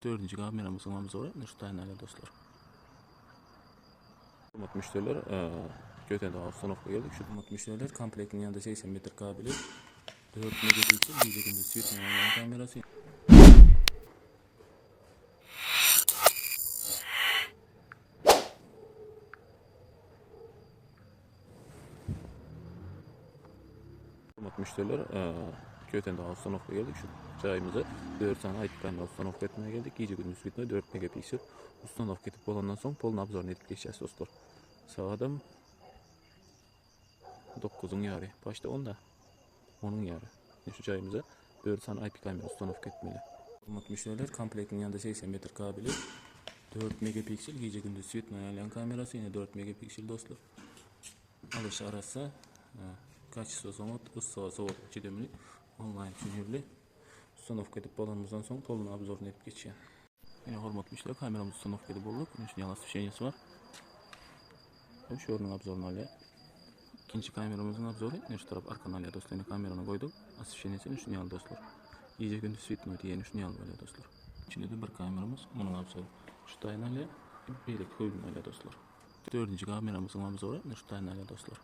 Dördüncü kameramızın obzoru Nurstaynalı dostlar. Hürmetli müşteriler, Göte'de Avstanovka geldik. Şu hürmetli müşteriler komplektin yanında 80 metre kabili, 4 megapiksel gece gündüz sütmeyen kamerası. Hürmetli müşteriler, Göte'de Avstanovka geldik. Şu çayımıza 4 tane IP kamera ustanovka etmeye geldik. Gece gündüz sütme 4 megapiksel ustanovka etip olandan sonra polun obzorunu edip geçeceğiz dostlar. Sağdan 9'un yarı. Başta 10'da. Onun yarı. Şu çayımıza 4 tane IP kamera ustanovka etmeli. Hürmetli müşteriler, komplektin yanında 80 metre kabili, 4 megapiksel gece gündüz sütme ayarlayan kamerası, yine 4 megapiksel dostlar. Alış arası kaçışsa somut, ıssa soğuk çidemli online sünürlü ustanovka edip balonumuzdan sonra polun obzorunu edip geçiyor. Yine hürmetli müşteriler, kameramız ustanovka edip olduk. Şu yalan şeyiniz var. Şu onun obzorunu alıyor. İkinci kameramızın obzoru, şu taraf arkan alıyor dostlar. Kamerana koyduk. Asıl şeyini şunu yalan dostlar. Gece gündüz sütme diye şunu yalan böyle dostlar. İçinde de bir kameramız, onun obzoru. Şu tane alıyor. Bir de koyun alıyor dostlar. Dördüncü kameramızın obzoru, şu tane alıyor dostlar.